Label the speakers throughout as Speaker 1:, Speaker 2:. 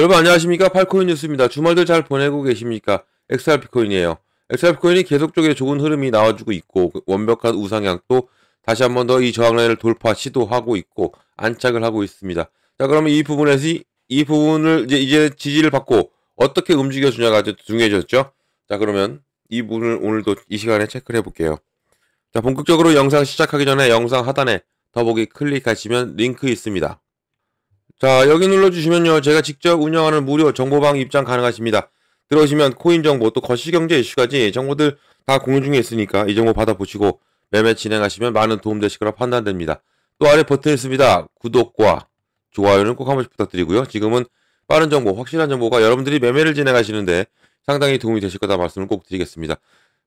Speaker 1: 여러분 안녕하십니까? 팔코인 뉴스입니다. 주말들 잘 보내고 계십니까? XRP 코인이에요. XRP 코인이 계속적으로 좋은 흐름이 나와주고 있고 완벽한 우상향도 다시 한 번 더 이 저항라인을 돌파 시도하고 있고 안착을 하고 있습니다. 자, 그러면 이 부분에서 이 부분을 이제 지지를 받고 어떻게 움직여 주냐가 아주 중요해졌죠. 자, 그러면 이 부분을 오늘도 이 시간에 체크를 해볼게요. 자, 본격적으로 영상 시작하기 전에 영상 하단에 더보기 클릭하시면 링크 있습니다. 자, 여기 눌러주시면요, 제가 직접 운영하는 무료 정보방 입장 가능하십니다. 들어오시면 코인 정보 또 거시경제 이슈까지 정보들 다 공유 중에 있으니까 이 정보 받아보시고 매매 진행하시면 많은 도움 되실 거라 판단됩니다. 또 아래 버튼 있습니다. 구독과 좋아요는 꼭 한 번씩 부탁드리고요. 지금은 빠른 정보, 확실한 정보가 여러분들이 매매를 진행하시는데 상당히 도움이 되실 거다 말씀을 꼭 드리겠습니다.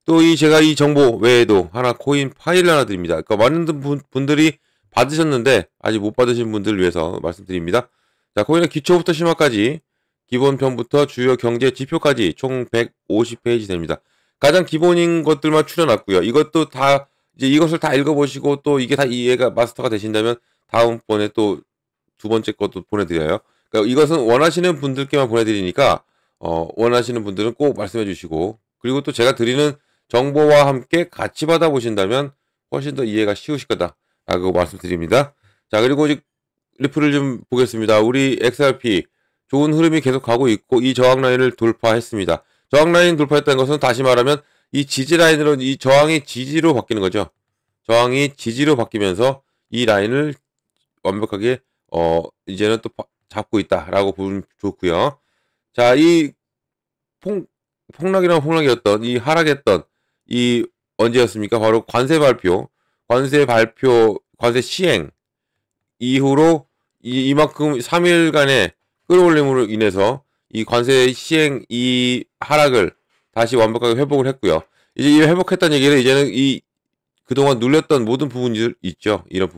Speaker 1: 또 제가 이 정보 외에도 하나 코인 파일을 하나 드립니다. 그러니까 많은 분들이 받으셨는데 아직 못 받으신 분들을 위해서 말씀드립니다. 자, 코인의 기초부터 심화까지 기본편부터 주요 경제 지표까지 총 150페이지 됩니다. 가장 기본인 것들만 추려놨고요. 이것도 다 이제 이것을 다 읽어보시고 또 이게 다 이해가 마스터가 되신다면 다음번에 또 두 번째 것도 보내드려요. 그러니까 이것은 원하시는 분들께만 보내드리니까 원하시는 분들은 꼭 말씀해 주시고, 그리고 또 제가 드리는 정보와 함께 같이 받아보신다면 훨씬 더 이해가 쉬우실 거다 라고 말씀드립니다. 자, 그리고 이제 리플을 좀 보겠습니다. 우리 XRP 좋은 흐름이 계속 가고 있고 이 저항 라인을 돌파했습니다. 저항 라인 돌파했다는 것은 다시 말하면 이 지지 라인으로 이 저항이 지지로 바뀌는 거죠. 저항이 지지로 바뀌면서 이 라인을 완벽하게 이제는 또 잡고 있다라고 보면 좋고요. 자, 이 폭락이랑 폭락이었던 이 하락했던 이 언제였습니까? 바로 관세 시행 이후로 이만큼 3일간의 끌어올림으로 인해서 이 관세 시행 이 하락을 다시 완벽하게 회복을 했고요. 이제 이 회복했다는 얘기는 이제는 이 그동안 눌렸던 모든 부분들 있죠. 이런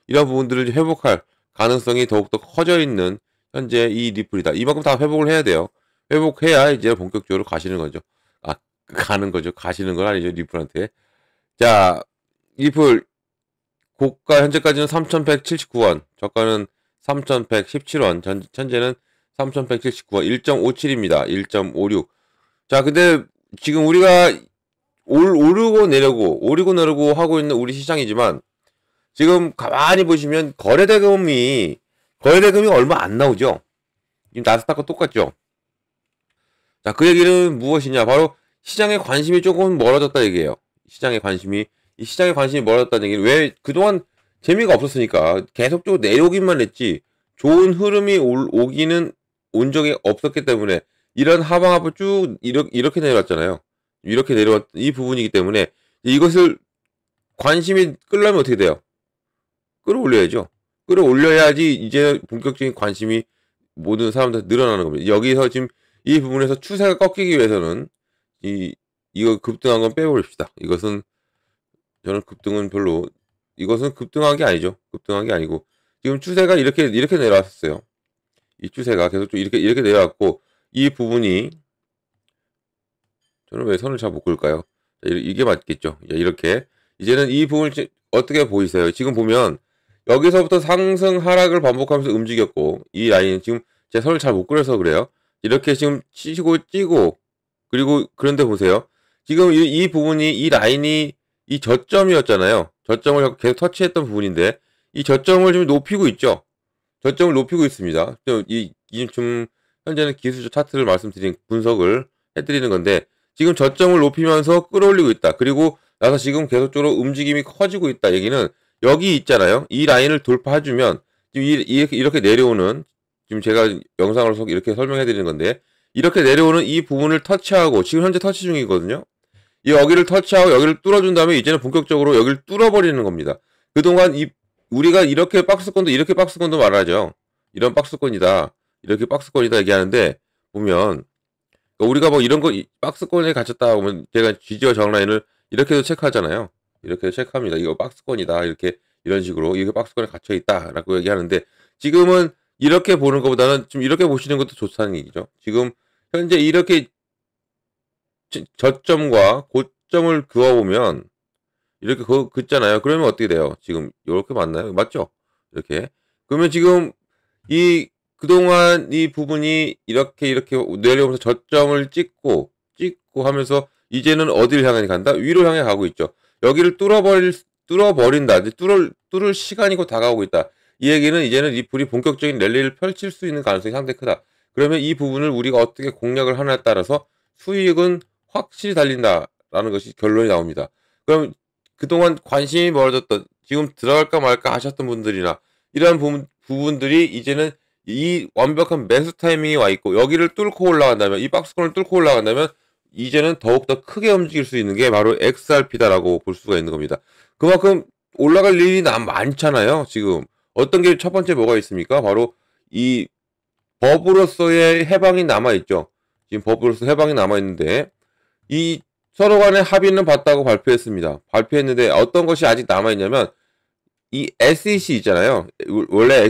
Speaker 1: 부분들을 회복할 가능성이 더욱더 커져 있는 현재 이 리플이다. 이만큼 다 회복을 해야 돼요. 회복해야 이제 본격적으로 가시는 거죠. 가는 거죠. 가시는 건 아니죠. 리플한테. 자, 리플 고가 현재까지는 3,179원, 저가는 3,117원, 현재는 3,179원, 1.57입니다. 1.56. 자, 근데 지금 우리가 오르고 내려고 하고 있는 우리 시장이지만 지금 가만히 보시면 거래대금이 얼마 안 나오죠. 지금 나스닥과 똑같죠. 자, 그 얘기는 무엇이냐? 바로 시장의 관심이 조금 멀어졌다 얘기예요. 시장의 관심이 멀어졌다는 얘기는 왜 그동안 재미가 없었으니까 계속적으로 내려오기만 했지 좋은 흐름이 오기는 온 적이 없었기 때문에 이런 하방하부 쭉 이렇게 내려왔잖아요. 이렇게 내려왔 이 부분이기 때문에 이것을 관심이 끌려면 어떻게 돼요? 끌어올려야죠. 끌어올려야지 이제 본격적인 관심이 모든 사람들 늘어나는 겁니다. 여기서 지금 이 부분에서 추세가 꺾이기 위해서는 이거 급등한 건 빼버립시다. 저는 이것은 급등한 게 아니죠. 급등한 게 아니고 지금 추세가 이렇게 내려왔었어요. 이 추세가 계속 좀 이렇게 내려왔고 이 부분이 저는 왜 선을 잘 못 그을까요? 이게 맞겠죠. 이렇게 이제는 이 부분을 어떻게 보이세요? 지금 보면 여기서부터 상승 하락을 반복하면서 움직였고 이 라인 지금 제 선을 잘 못 그려서 그래요. 이렇게 지금 치고 찌고 그리고 그런데 보세요. 지금 이 부분이 이 라인이 이 저점이었잖아요. 저점을 계속 터치했던 부분인데 이 저점을 좀 높이고 있죠. 저점을 높이고 있습니다. 지금 현재는 기술적 차트를 분석을 해드리는 건데 지금 저점을 높이면서 끌어올리고 있다. 그리고 나서 지금 계속적으로 움직임이 커지고 있다. 얘기는 여기 있잖아요. 이 라인을 돌파해주면 지금 이렇게 내려오는 지금 제가 영상으로 이렇게 설명해드리는 건데 이렇게 내려오는 이 부분을 터치하고 지금 현재 터치 중이거든요. 여기를 터치하고 여기를 뚫어준 다음에 이제는 본격적으로 여기를 뚫어버리는 겁니다. 그동안 우리가 이렇게 박스권도 말하죠. 이런 박스권이다. 이렇게 박스권이다 얘기하는데 보면 우리가 뭐 이런 거 박스권에 갇혔다 보면 제가 지지와 저항라인을 이렇게도 체크하잖아요. 이렇게 체크합니다. 이거 박스권이다. 이런 식으로 이렇게 박스권에 갇혀 있다라고 얘기하는데 지금은 이렇게 보는 것보다는 좀 이렇게 보시는 것도 좋다는 얘기죠. 지금 현재 이렇게 저점과 고점을 그어보면 이렇게 긋잖아요. 그러면 어떻게 돼요? 지금 이렇게 맞나요? 맞죠? 이렇게. 그러면 지금 이 그동안 이 부분이 이렇게 내려오면서 저점을 찍고 하면서 이제는 어디를 향해 간다? 위로 향해 가고 있죠. 여기를 뚫어버린다. 이제 뚫을 시간이 곧 다가오고 있다. 이 얘기는 이제는 리플이 본격적인 랠리를 펼칠 수 있는 가능성이 상당히 크다. 그러면 이 부분을 우리가 어떻게 공략을 하냐에 따라서 수익은 확실히 달린다라는 것이 결론이 나옵니다. 그럼 그동안 관심이 멀어졌던, 지금 들어갈까 말까 하셨던 분들이나 이러한 부분들이 이제는 이 완벽한 매수 타이밍이 와 있고 여기를 뚫고 올라간다면, 이 박스권을 뚫고 올라간다면 이제는 더욱더 크게 움직일 수 있는 게 바로 XRP다라고 볼 수가 있는 겁니다. 그만큼 올라갈 일이 많잖아요. 지금 어떤 게 첫 번째 뭐가 있습니까? 바로 이 법으로서의 해방이 남아있죠. 지금 법으로서 해방이 남아있는데 이 서로 간의 합의는 봤다고 발표했습니다. 발표했는데 어떤 것이 아직 남아있냐면 이 SEC 있잖아요. 원래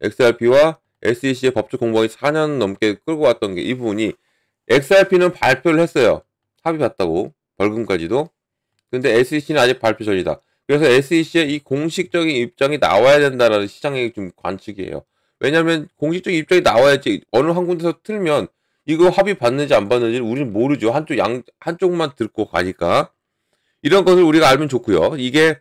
Speaker 1: XRP와 SEC의 법적 공방이 4년 넘게 끌고 왔던 게 이 부분이, XRP는 발표를 했어요. 합의 봤다고. 벌금까지도. 근데 SEC는 아직 발표 전이다. 그래서 SEC의 이 공식적인 입장이 나와야 된다라는 시장의 좀 관측이에요. 왜냐하면 공식적인 입장이 나와야지, 어느 한 군데서 틀면 이거 합의 받는지 안 받는지 우리는 모르죠. 한쪽만 듣고 가니까. 이런 것을 우리가 알면 좋고요. 이게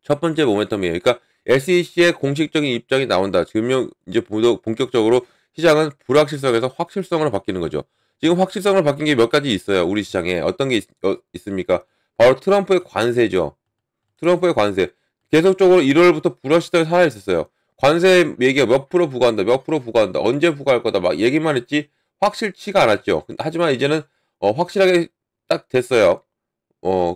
Speaker 1: 첫 번째 모멘텀이에요. 그러니까 SEC의 공식적인 입장이 나온다. 그러면 이제 본격적으로 시장은 불확실성에서 확실성으로 바뀌는 거죠. 지금 확실성으로 바뀐 게 몇 가지 있어요. 우리 시장에. 어떤 게 있습니까? 바로 트럼프의 관세죠. 트럼프의 관세. 계속적으로 1월부터 불확실성이 살아있었어요. 관세 얘기가 몇 프로 부과한다, 몇 프로 부과한다, 언제 부과할 거다 막 얘기만 했지 확실치가 않았죠. 하지만 이제는 확실하게 딱 됐어요.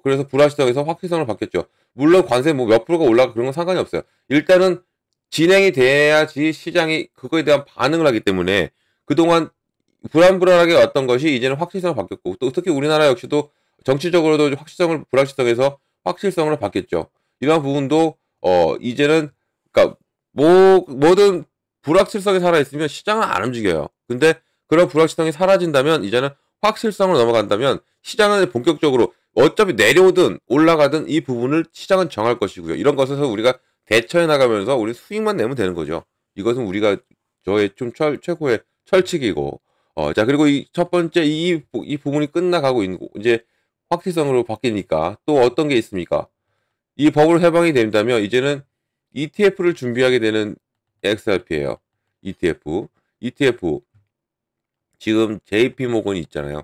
Speaker 1: 그래서 불확실성에서 확실성으로 바뀌었죠. 물론 관세 뭐 몇 프로가 올라가 그런 건 상관이 없어요. 일단은 진행이 돼야지 시장이 그거에 대한 반응을 하기 때문에 그동안 불안불안하게 왔던 것이 이제는 확실성으로 바뀌었고, 또 특히 우리나라 역시도 정치적으로도 불확실성에서 확실성으로 바뀌었죠. 이러한 부분도 이제는, 그러니까 뭐든 불확실성이 살아있으면 시장은 안 움직여요. 근데 그런 불확실성이 사라진다면, 이제는 확실성으로 넘어간다면 시장은 본격적으로 어차피 내려오든 올라가든 이 부분을 시장은 정할 것이고요. 이런 것에서 우리가 대처해 나가면서 우리 수익만 내면 되는 거죠. 이것은 우리가 저의 좀 최고의 철칙이고, 자, 그리고 이 첫 번째 이 부분이 끝나가고 있는 거, 이제 확실성으로 바뀌니까 또 어떤 게 있습니까? 이 법으로 해방이 된다면 이제는 ETF를 준비하게 되는 XRP예요. ETF. 지금 JP모건이 있잖아요.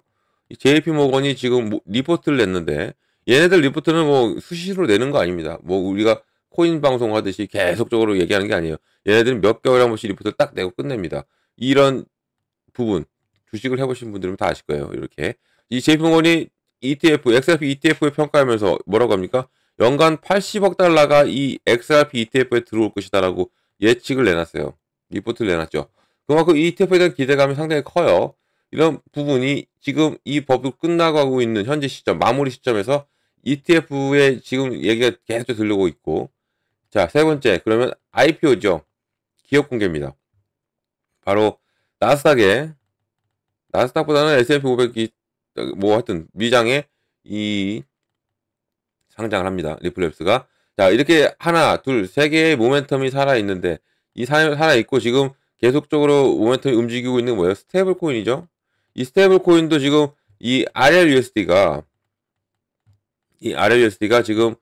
Speaker 1: 이 JP모건이 지금 리포트를 냈는데, 얘네들 리포트는 뭐 수시로 내는 거 아닙니다. 뭐 우리가 코인 방송 하듯이 계속적으로 얘기하는 게 아니에요. 얘네들은 몇 개월에 한 번씩 리포트를 딱 내고 끝냅니다. 이런 부분, 주식을 해보신 분들은 다 아실 거예요. 이렇게 이 JP모건이 XRP ETF에 평가하면서 뭐라고 합니까? 연간 80억 달러가 이 XRP ETF에 들어올 것이다라고 예측을 내놨어요. 리포트를 내놨죠. 그만큼 이 ETF에 대한 기대감이 상당히 커요. 이런 부분이 지금 이 법이 끝나가고 있는 현재 시점, 마무리 시점에서 ETF에 지금 얘기가 계속 들려오고 있고, 자, 세 번째, 그러면 IPO죠. 기업 공개입니다. 바로 나스닥보다는 S&P 500이 뭐 하여튼 미장에 이 상장을 합니다. 리플랩스가. 자, 이렇게 하나, 둘, 세 개의 모멘텀이 살아있는데, 이 살아있고 지금 계속적으로 모멘텀이 움직이고 있는 뭐예요? 스테이블 코인이죠. 이 스테이블 코인도 지금 이 RLUSD가 지금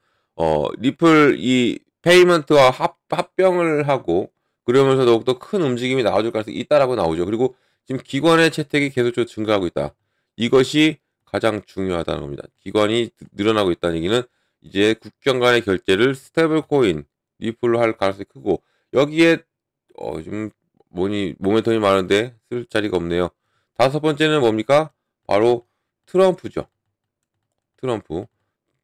Speaker 1: 리플 이 페이먼트와 합병을 하고, 그러면서 더욱더 큰 움직임이 나와줄 가능성이 있다라고 나오죠. 그리고 지금 기관의 채택이 계속적으로 증가하고 있다. 이것이 가장 중요하다는 겁니다. 기관이 늘어나고 있다는 얘기는 이제 국경 간의 결제를 스테이블 코인 리플로 할 가능성이 크고, 여기에 좀 모멘텀이 많은데 쓸 자리가 없네요. 다섯 번째는 뭡니까? 바로 트럼프죠. 트럼프.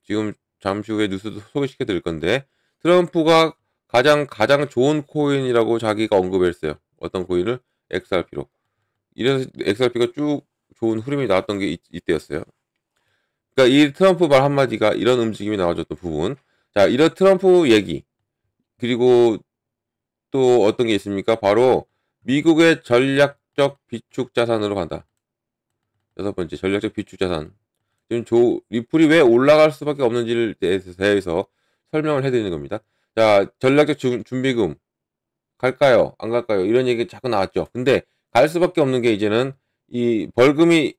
Speaker 1: 지금 잠시 후에 뉴스도 소개시켜 드릴 건데, 트럼프가 가장 좋은 코인이라고 자기가 언급했어요. 어떤 코인을? XRP로. 이래서 XRP가 쭉 좋은 흐름이 나왔던 게 이때였어요. 그러니까 이 트럼프 말 한마디가 이런 움직임이 나와줬던 부분. 자, 이런 트럼프 얘기. 그리고 또 어떤 게 있습니까? 바로 미국의 전략적 비축 자산으로 간다. 여섯 번째, 전략적 비축 자산. 지금 리플이 왜 올라갈 수밖에 없는지를 대해서 설명을 해드리는 겁니다. 자, 전략적 준비금 갈까요? 안 갈까요? 이런 얘기 자꾸 나왔죠. 근데 갈 수밖에 없는 게 이제는 이 벌금이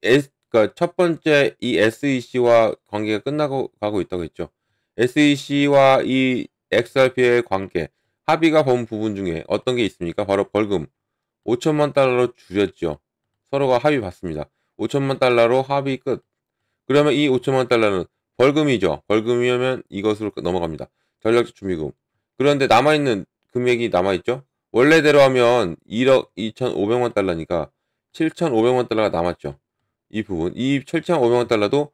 Speaker 1: 그러니까 첫 번째 이 SEC와 관계가 끝나고 가고 있다고 했죠. SEC와 이 XRP의 관계, 합의가 본 부분 중에 어떤 게 있습니까? 바로 벌금 5천만 달러로 줄였죠. 서로가 합의 봤습니다. 5천만 달러로 합의 끝. 그러면 이 5천만 달러는 벌금이죠. 벌금이면 이것으로 넘어갑니다. 전략적 준비금. 그런데 남아있는 금액이 남아있죠. 원래대로 하면 1억 2,500만 달러니까 7,500만 달러가 남았죠. 이 부분. 이 7,500만 달러도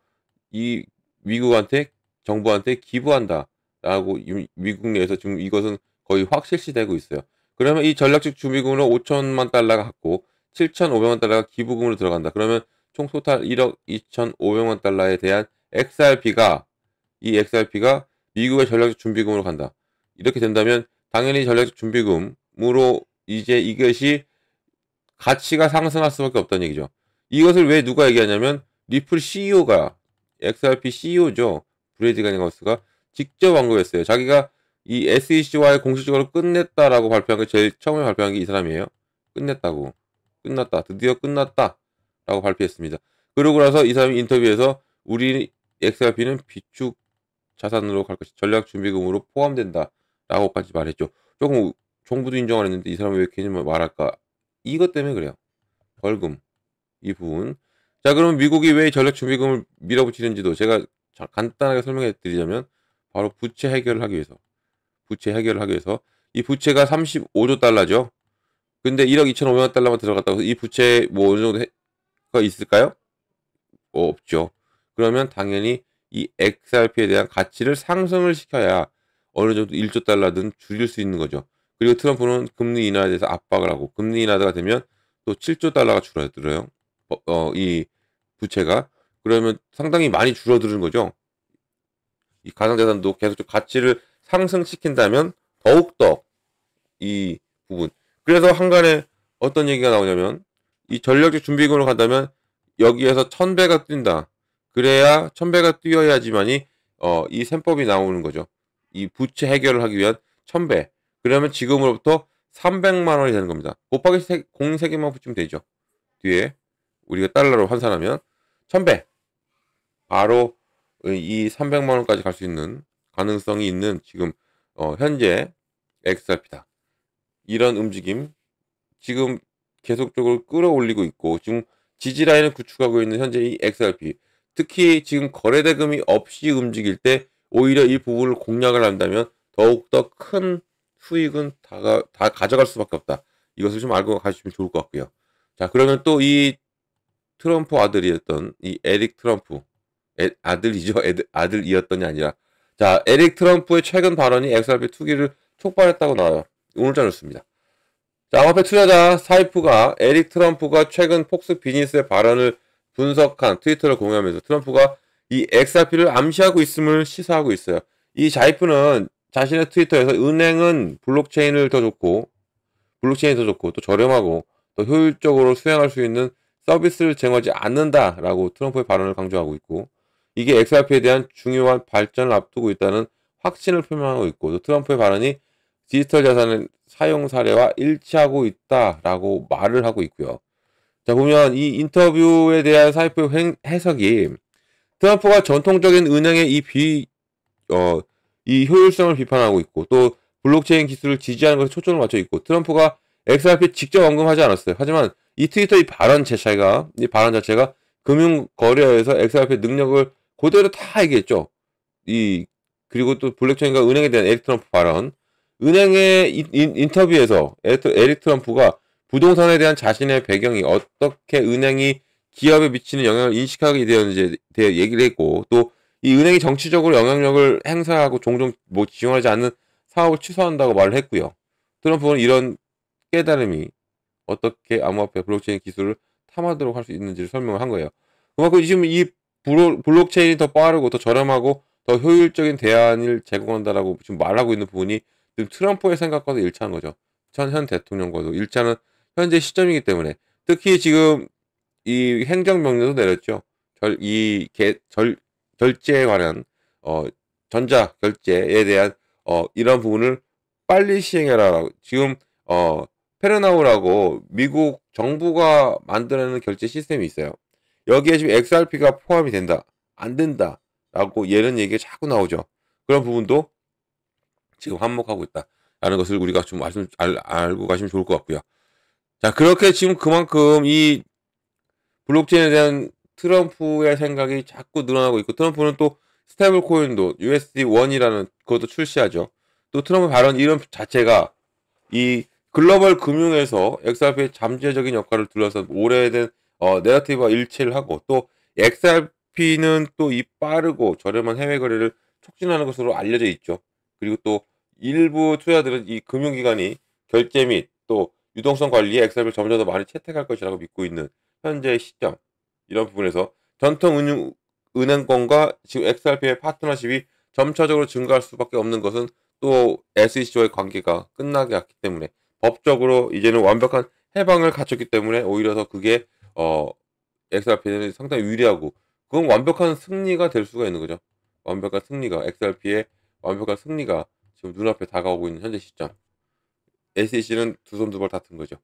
Speaker 1: 이 미국한테, 정부한테 기부한다. 라고 미국 내에서 지금 이것은 거의 확실시되고 있어요. 그러면 이 전략적 준비금으로 5천만 달러가 갖고 7,500만 달러가 기부금으로 들어간다. 그러면 총 토탈 1억 2,500만 달러에 대한 이 XRP가 미국의 전략적 준비금으로 간다. 이렇게 된다면 당연히 전략적 준비금으로 이제 이것이 가치가 상승할 수밖에 없다는 얘기죠. 이것을 왜 누가 얘기하냐면 리플 CEO가 XRP CEO죠. 브래디 가니거스가 직접 언급했어요. 자기가 이 SEC와의 공식적으로 끝냈다라고 발표한 게 제일 처음에 발표한 게 이 사람이에요. 끝냈다고. 끝났다. 드디어 끝났다. 라고 발표했습니다. 그러고 나서 이 사람이 인터뷰에서 우리 XRP는 비축 자산으로 갈 것이 전략 준비금으로 포함된다. 라고까지 말했죠. 조금 정부도 인정 안 했는데 이 사람이 왜 괜히 말할까? 이것 때문에 그래요. 벌금. 이 부분. 자, 그럼 미국이 왜 전략 준비금을 밀어붙이는지도 제가 간단하게 설명해 드리자면 바로 부채 해결을 하기 위해서. 이 부채가 35조 달러죠. 근데 1억 2,500만 달러만 들어갔다고 해서 이 부채 뭐 어느 정도가 있을까요? 없죠. 그러면 당연히 이 XRP에 대한 가치를 상승을 시켜야 어느 정도 1조 달러든 줄일 수 있는 거죠. 그리고 트럼프는 금리 인하에 대해서 압박을 하고 금리 인하가 되면 또 7조 달러가 줄어들어요. 이 부채가. 그러면 상당히 많이 줄어드는 거죠. 이 가상자산도 계속 가치를 상승시킨다면 더욱더 이 부분. 그래서 한간에 어떤 얘기가 나오냐면 이 전략적 준비금으로 간다면 여기에서 1,000배가 뛴다. 그래야 1,000배가 뛰어야지만이 이 셈법이 나오는 거죠. 이 부채 해결을 하기 위한 1,000배. 그러면 지금으로부터 300만 원이 되는 겁니다. 곱하기 03개만 붙이면 되죠. 뒤에 우리가 달러로 환산하면 1,000배. 바로 이 300만 원까지 갈 수 있는 가능성이 있는 지금 현재 XRP다. 이런 움직임 지금 계속적으로 끌어올리고 있고 지금 지지라인을 구축하고 있는 현재 이 XRP. 특히 지금 거래대금이 없이 움직일 때 오히려 이 부분을 공략을 한다면 더욱더 큰 수익은 다 가져갈 수밖에 없다. 이것을 좀 알고 가시면 좋을 것 같고요. 자, 그러면 또 이 트럼프 아들이었던 이 에릭 트럼프 아들이죠. 아들이었던이 아니라 자, 에릭 트럼프의 최근 발언이 XRP 투기를 촉발했다고 나와요. 오늘자 뉴스입니다. 자, 암호화폐 투자자 사이프가 에릭 트럼프가 최근 폭스 비즈니스의 발언을 분석한 트위터를 공유하면서 트럼프가 이 XRP를 암시하고 있음을 시사하고 있어요. 이 자이프는 자신의 트위터에서 은행은 블록체인이 더 좋고 또 저렴하고 더 효율적으로 수행할 수 있는 서비스를 제공하지 않는다라고 트럼프의 발언을 강조하고 있고 이게 XRP에 대한 중요한 발전을 앞두고 있다는 확신을 표명하고 있고 또 트럼프의 발언이 디지털 자산의 사용 사례와 일치하고 있다라고 말을 하고 있고요. 자, 보면 이 인터뷰에 대한 사이프의 해석이 트럼프가 전통적인 은행의 이 효율성을 비판하고 있고 또 블록체인 기술을 지지하는 것에 초점을 맞춰 있고 트럼프가 XRP 직접 언급하지 않았어요. 하지만 이 트위터 이 발언 자체가 금융거래에서 XRP 능력을 그대로 다 얘기했죠. 그리고 또 블록체인과 은행에 대한 에릭 트럼프 발언. 은행의 인터뷰에서 에릭 트럼프가 부동산에 대한 자신의 배경이 어떻게 은행이 기업에 미치는 영향을 인식하게 되었는지에 대해 얘기를 했고 또 이 은행이 정치적으로 영향력을 행사하고 종종 지원하지 않는 사업을 취소한다고 말을 했고요. 트럼프는 이런 깨달음이 어떻게 암호화폐 블록체인 기술을 탐하도록 할 수 있는지를 설명을 한 거예요. 그만큼 지금 이 블록체인이 더 빠르고 더 저렴하고 더 효율적인 대안을 제공한다라고 지금 말하고 있는 부분이 지금 트럼프의 생각과도 일치하는 거죠. 현 대통령과도 일치하는 현재 시점이기 때문에 특히 지금 이 행정명령도 내렸죠. 결제에 관한 전자 결제에 대한 이런 부분을 빨리 시행해라. 지금 어, 페르나우라고 미국 정부가 만들어내는 결제 시스템이 있어요. 여기에 지금 XRP가 포함이 된다, 안 된다, 라고 이런 얘기가 자꾸 나오죠. 그런 부분도 지금 한몫하고 있다, 라는 것을 우리가 좀 알고 가시면 좋을 것 같고요. 자, 그렇게 지금 그만큼 이 블록체인에 대한 트럼프의 생각이 자꾸 늘어나고 있고, 트럼프는 또 스테이블 코인도 USD1이라는 그것도 출시하죠. 또 트럼프 발언 이름 자체가 이 글로벌 금융에서 XRP의 잠재적인 역할을 둘러싼 오래된 내러티브와 일치를 하고, 또 XRP는 또 이 빠르고 저렴한 해외 거래를 촉진하는 것으로 알려져 있죠. 그리고 또 일부 투자들은 이 금융기관이 결제 및 또 유동성 관리에 XRP를 점점 더 많이 채택할 것이라고 믿고 있는 현재의 시점, 이런 부분에서 전통 은행권과 지금 XRP의 파트너십이 점차적으로 증가할 수밖에 없는 것은 또 SEC와의 관계가 끝나게 왔기 때문에, 법적으로 이제는 완벽한 해방을 갖췄기 때문에 오히려 더 그게 XRP는 상당히 유리하고, 그건 완벽한 승리가 될 수가 있는 거죠. 완벽한 승리가, XRP의 완벽한 승리가 지금 눈앞에 다가오고 있는 현재 시점. SEC는 두 손 두 발 다툰 거죠.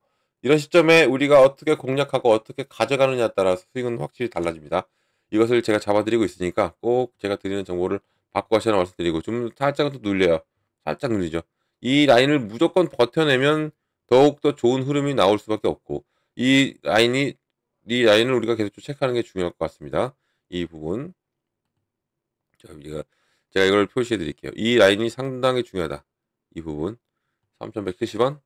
Speaker 1: 이런 시점에 우리가 어떻게 공략하고 어떻게 가져가느냐에 따라서 수익은 확실히 달라집니다. 이것을 제가 잡아드리고 있으니까 꼭 제가 드리는 정보를 바꿔 가시라고 말씀드리고, 좀 살짝은 또 눌려요. 살짝 눌리죠. 이 라인을 무조건 버텨내면 더욱더 좋은 흐름이 나올 수밖에 없고, 이 라인을 우리가 계속 좀 체크하는 게 중요할 것 같습니다. 이 부분. 자, 제가 이걸 표시해 드릴게요. 이 라인이 상당히 중요하다. 이 부분. 3,170원,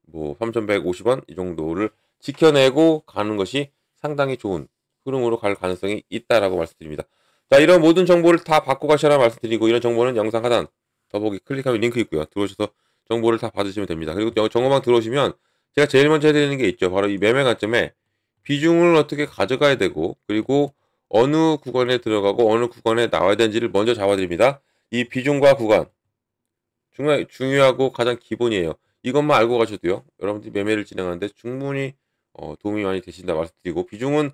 Speaker 1: 뭐 3,150원 이 정도를 지켜내고 가는 것이 상당히 좋은 흐름으로 갈 가능성이 있다라고 말씀드립니다. 자, 이런 모든 정보를 다 받고 가시라 말씀드리고, 이런 정보는 영상 하단 더보기 클릭하면 링크 있고요. 들어오셔서 정보를 다 받으시면 됩니다. 그리고 정보방 들어오시면 제가 제일 먼저 해드리는 게 있죠. 바로 이 매매 관점에 비중을 어떻게 가져가야 되고, 그리고 어느 구간에 들어가고 어느 구간에 나와야 되는지를 먼저 잡아드립니다. 이 비중과 구간 중요하고 가장 기본이에요. 이것만 알고 가셔도요, 여러분들이 매매를 진행하는데 충분히 도움이 많이 되신다 말씀드리고, 비중은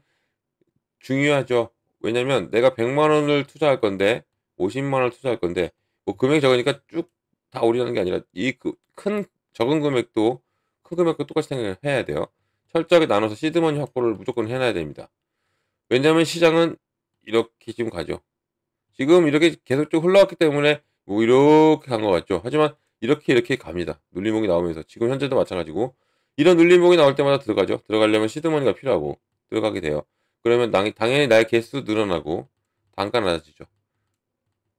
Speaker 1: 중요하죠. 왜냐면 내가 100만 원을 투자할 건데 50만 원을 투자할 건데, 뭐 금액이 적으니까 쭉 다 올리는 게 아니라 이 큰 적은 금액도 큰 금액도 똑같이 생각해야 돼요. 철저하게 나눠서 시드머니 확보를 무조건 해놔야 됩니다. 왜냐면 시장은 이렇게 지금 가죠. 지금 이렇게 계속 쭉 흘러왔기 때문에 뭐 이렇게 간 것 같죠. 하지만 이렇게 갑니다. 눌림목이 나오면서 지금 현재도 마찬가지고, 이런 눌림목이 나올 때마다 들어가죠. 들어가려면 시드머니가 필요하고 들어가게 돼요. 그러면 당연히 나의 개수 늘어나고 단가 낮아지죠.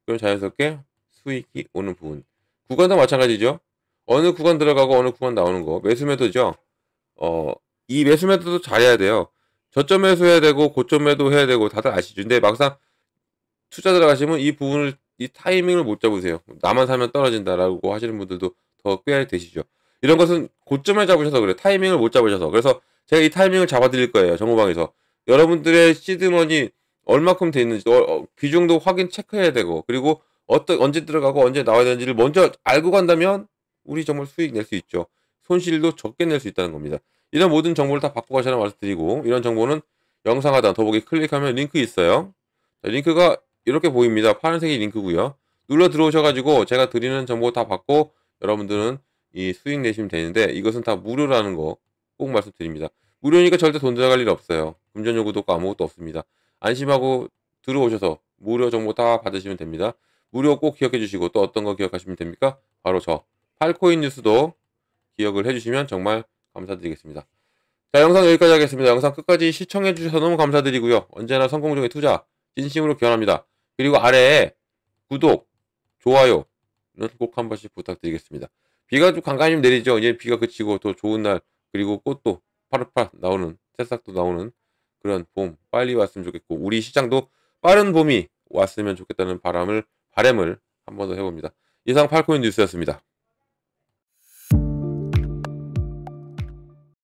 Speaker 1: 그럼 자연스럽게 수익이 오는 부분. 구간도 마찬가지죠. 어느 구간 들어가고 어느 구간 나오는 거. 매수 매도죠. 이 매수 매도도 잘해야 돼요. 저점 매수해야 되고 고점 매도해야 되고 다들 아시죠. 근데 막상 투자 들어가시면 이 부분을, 이 타이밍을 못 잡으세요. 나만 사면 떨어진다라고 하시는 분들도 더 꽤 되시죠. 이런 것은 고점을 잡으셔서 그래요. 타이밍을 못 잡으셔서. 그래서 제가 이 타이밍을 잡아드릴 거예요. 정보방에서. 여러분들의 시드머니 얼마큼 돼 있는지 비중도 확인 체크해야 되고, 그리고 언제 들어가고 언제 나와야 되는지를 먼저 알고 간다면 우리 정말 수익 낼 수 있죠. 손실도 적게 낼 수 있다는 겁니다. 이런 모든 정보를 다 받고 가시라고 말씀드리고, 이런 정보는 영상 하단 더보기 클릭하면 링크 있어요. 자, 링크가 이렇게 보입니다. 파란색이 링크고요. 눌러 들어오셔가지고 제가 드리는 정보 다 받고 여러분들은 이 수익 내시면 되는데, 이것은 다 무료라는 거 꼭 말씀드립니다. 무료니까 절대 돈 들어갈 일 없어요. 금전 요구도 없고 아무것도 없습니다. 안심하고 들어오셔서 무료 정보 다 받으시면 됩니다. 무료 꼭 기억해 주시고, 또 어떤 거 기억하시면 됩니까? 바로 저 팔코인 뉴스도 기억을 해주시면 정말 감사드리겠습니다. 자, 영상 여기까지 하겠습니다. 영상 끝까지 시청해 주셔서 너무 감사드리고요. 언제나 성공적인 투자 진심으로 기원합니다. 그리고 아래에 구독, 좋아요는 꼭 한 번씩 부탁드리겠습니다. 비가 좀 간간히 내리죠. 이제 비가 그치고 또 좋은 날, 그리고 꽃도 파릇파릇 나오는, 새싹도 나오는 그런 봄 빨리 왔으면 좋겠고, 우리 시장도 빠른 봄이 왔으면 좋겠다는 바람을 한 번 더 해봅니다. 이상 팔코인 뉴스였습니다.